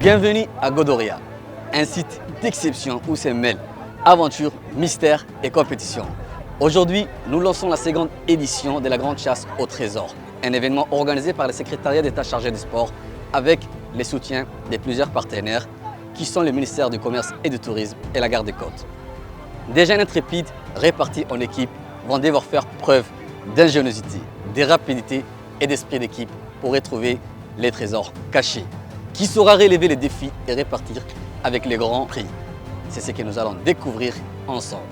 Bienvenue à Godoria, un site d'exception où se mêlent aventure, mystère et compétition. Aujourd'hui, nous lançons la seconde édition de la Grande Chasse au Trésor, un événement organisé par le secrétariat d'État chargé des sports avec le soutien de plusieurs partenaires qui sont le ministère du Commerce et du Tourisme et la Garde des Côtes. Des jeunes intrépides répartis en équipes vont devoir faire preuve d'ingéniosité, de rapidité et d'esprit d'équipe pour retrouver les trésors cachés. Qui saura relever les défis et répartir avec les grands prix? C'est ce que nous allons découvrir ensemble.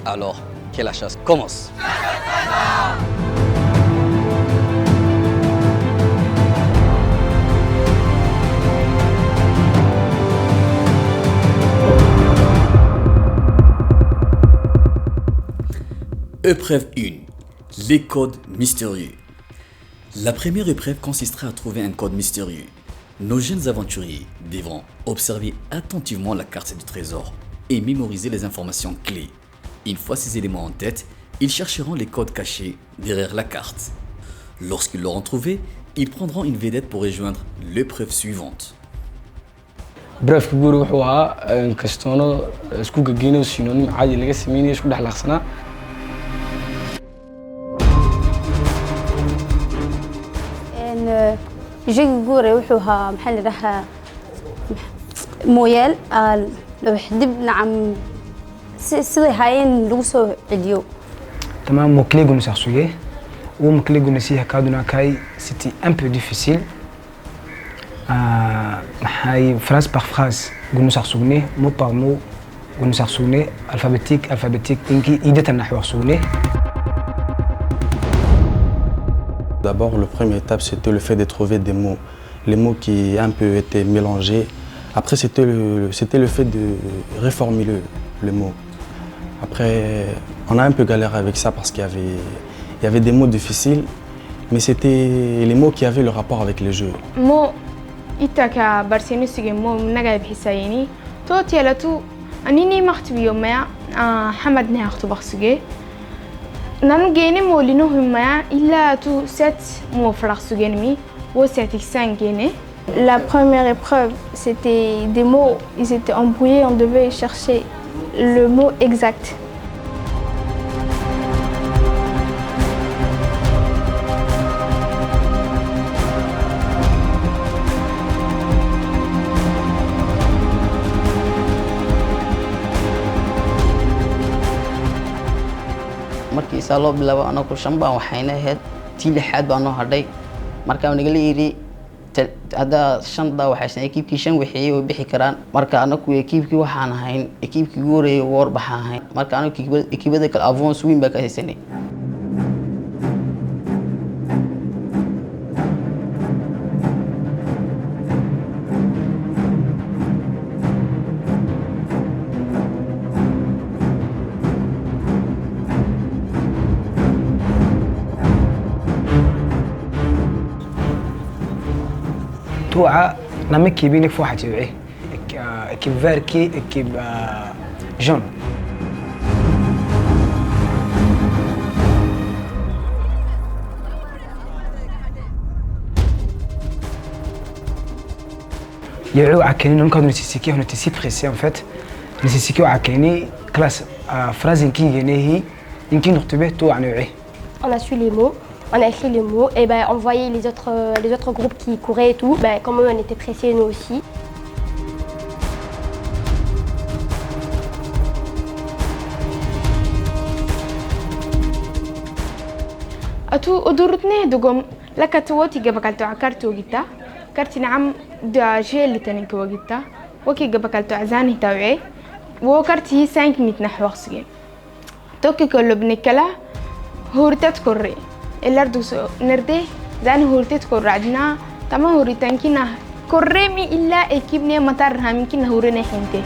Alors que la chasse commence. Épreuve 1. Les codes mystérieux. La première épreuve consistera à trouver un code mystérieux. Nos jeunes aventuriers devront observer attentivement la carte du trésor et mémoriser les informations clés. Une fois ces éléments en tête, ils chercheront les codes cachés derrière la carte. Lorsqu'ils l'auront trouvé, ils prendront une vedette pour rejoindre l'épreuve suivante. Bref, guru wuxuu ahaa kastoona isku gageyno synonym caadi laga sameeyay isku dhaxlaaqsana. جيجي جوري وحوها محل رها مويل لو حدب نعم سيدي هاين لوسو عديو تمام مكليغو نسخسويه ومكليغو نسيها كادونا كاي سيتي ان بو ديفيسيل هاي فراس باغ فراس قلنا سخسوني مو باغ مو قلنا سخسوني الفابيتيك انكي ايدة النحو سخسوني. D'abord, la première étape, c'était le fait de trouver des mots. Les mots qui un peu étaient mélangés. Après, c'était le fait de reformuler le mot. Après, on a un peu galéré avec ça parce qu'il y avait des mots difficiles, mais c'était les mots qui avaient le rapport avec le jeu. Mo itaka barsinu sige mo naga bhisayini to tialatu anini makhtibiyo ma hamad ne akhtuba sige. نحن جيني مولينو هما إلا تو سات مو فرق سجنمي و ساتك سانجيني. La première épreuve, c'était des mots, ils étaient embrouillés, on devait chercher le mot exact. markii isa loo bilaabo anagu shan baan waxayna ahayd tii lixaad baan noo hadhay marka naga leeyiri hada shanda waxay ekiibkii shan wixii oo bixi karaan marka anagu ekiibkii waxaan ahayn ekiibkii ugu horeeyay war baxahay marka anagu ekiibada kala avance weyn baa ka haysanay. توعى نمكي بينك في واحد يبيعه كيب فيركي كيب جون. يعو عكيني نكون نسيسيكي هنا تسي بريسي ان فيت نسيسيكي عكيني كلاس فرازين كي جنيه يمكن نكتبه توعى نوعيه. On a su les mots. On a écrit les mots et ben on voyait les autres groupes qui couraient et tout. Ben comme eux on était pressés nous aussi. أتو أدورتني دقوم لك توتي جبكالتو عكرتو جتا كرتي نعم داجي اللي تنكو جتا وكي جبكالتو عزاني تاوعي وكرتي 5 نحو وخسجين توكي كله بنكلا هورتات كوري الأردوس نرده زان هورتات كور عدنا تما هورتان كنا كورمي إلا إكيبني مطارها ممكن هورنا حنتي.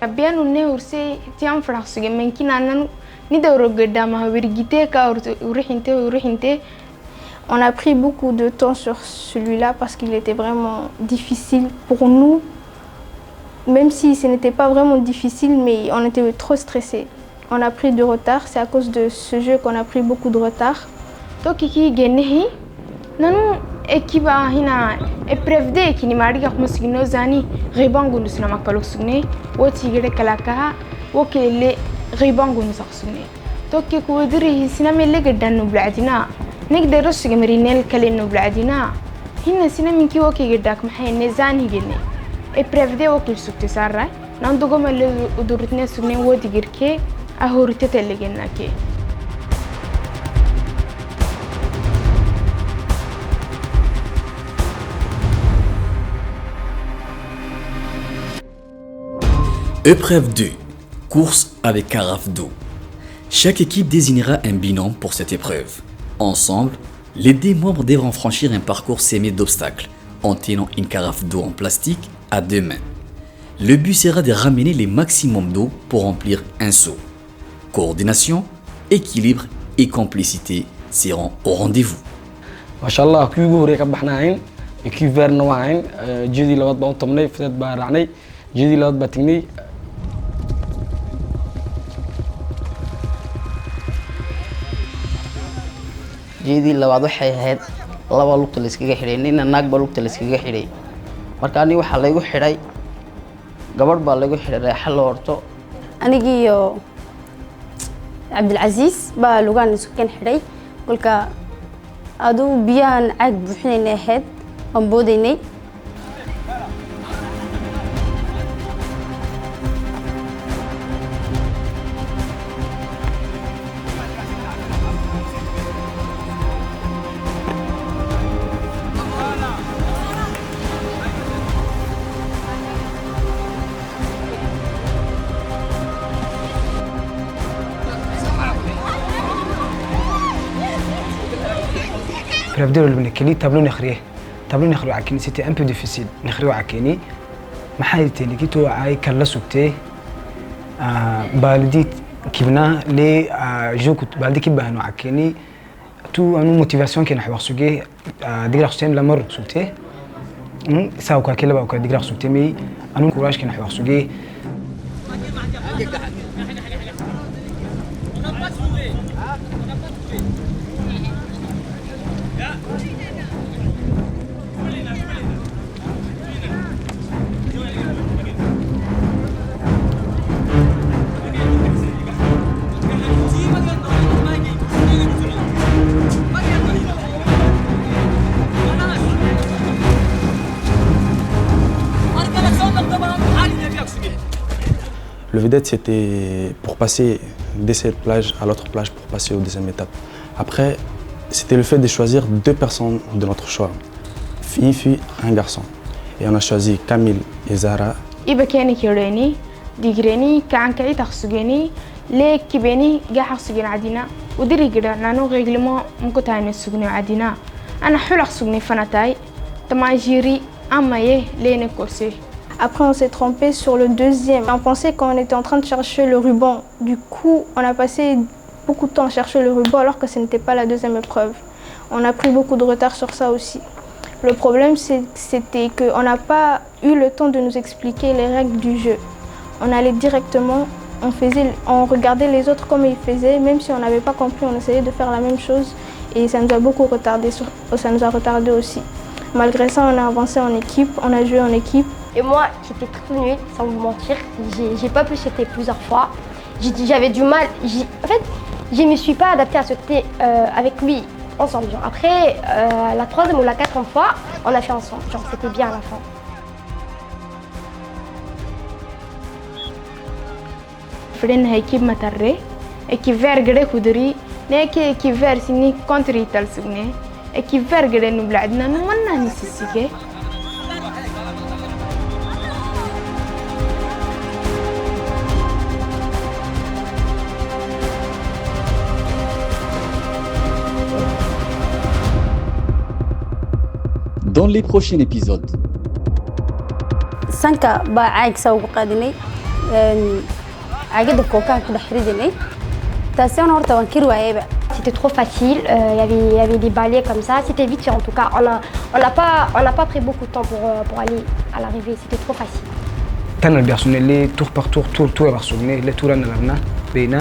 بيانو نهورسي تيام فرحسي من كنا نن On a pris beaucoup de temps sur celui-là parce qu'il était vraiment difficile pour nous. Même si ce n'était pas vraiment difficile, mais on était trop stressés. On a pris du retard, c'est à cause de ce jeu qu'on a pris beaucoup de retard. Ekiba hina eprevde kini mariga kumusigno zani ribangu nusna makalo sugne woti gere kalaka wokele ribangu nusaqsugne توكي كودري سينما اللي قدنا بلعدنا نقدر رش جمرينال كلنا بلعدنا هنا سينما كي وكي قداك محي نزاني جنة إبرفدي وكل سكت سارة نندو قم اللي ودورتنا سجنين ودي جركي أهورتة اللي جنة كي Épreuve 2. Course avec carafe d'eau. Chaque équipe désignera un binôme pour cette épreuve. Ensemble, les 2 membres devront franchir un parcours semé d'obstacles en tenant une carafe d'eau en plastique à 2 mains. Le but sera de ramener le maximum d'eau pour remplir un seau. Coordination, équilibre et complicité seront au rendez-vous. Machallah, qui vous récapahnaïn et qui vernoïn, jeudi l'autre bon tomné, peut-être barani, jeudi l'autre batigni. jeedii labaad waxay ahayd laba lugta la iskaga xidhay nina naagba lugta la iskaga xidhay marka aniga waxaa laygu xidhay gabadh baa laygu xidhay reexa la horto anigiiyo cabdilcasiis baa lugaan isku kan xidhay kolka aduu biyahan caag buuxinaynay ahayd waan boodaynay Prévdeur le nekeli tableau nekhriye tableau nekhru akini c'était un peu difficile nekhru akini maxay tani kito ay kala sugtay baldi kibna le jokut baldi kibano akini tout anu motivation ken xwar sugay digra xustem la mar sugtay ça ou kala ba ko digra sugtay mi anu courage ken xwar sugay Le vedette, c'était pour passer de cette plage à l'autre plage pour passer aux deuxième étape. Après, c'était le fait de choisir 2 personnes de notre choix. Une fille, un garçon. Et on a choisi Camille et Zara. إبا كاني كيريني ديجريني كان كاي تخسجني ليه كبيني جا حسجن عدينا ودري كده نانو رجلما ممكن تاني سجني عدينا أنا حلو سجني فنتاي تما جيري أما يه لين كورسي. Après, on s'est trompé sur le deuxième. On pensait qu'on était en train de chercher le ruban. Du coup, on a passé beaucoup de temps à chercher le ruban alors que ce n'était pas la deuxième épreuve. On a pris beaucoup de retard sur ça aussi. Le problème, c'était qu'on n'a pas eu le temps de nous expliquer les règles du jeu. On allait directement, on regardait les autres comme ils faisaient, même si on n'avait pas compris, on essayait de faire la même chose et ça nous a beaucoup retardé, ça nous a retardé aussi. Malgré ça, on a avancé en équipe, on a joué en équipe. Et moi, j'étais très nulle, sans vous mentir. J'ai pas pu sauter plusieurs fois. J'avais du mal. En fait, je ne me suis pas adaptée à sauter avec lui ensemble. Genre. Après, la 3e ou la 4e fois, on a fait ensemble. Genre, c'était bien à la fin. فرين هيكيب متري اكيفير غري كودري نيكي اكيفير سيني كونتري تالسغني اكيفير غري نو بلعدنا نمنا نسيسيكي Dans les prochains épisodes, sanka baa caag saa ugu qaadinay caagada kookaan ku dhex ridinay taasi aan horta waan kiri waayayba. C'était trop facile, il y avait des balais comme ça, c'était vite fait en tout cas. On n'a pas pris beaucoup de temps pour aller à l'arrivée, c'était trop facile. Tan al biarsune le tour par tour est barsogne le touran na bena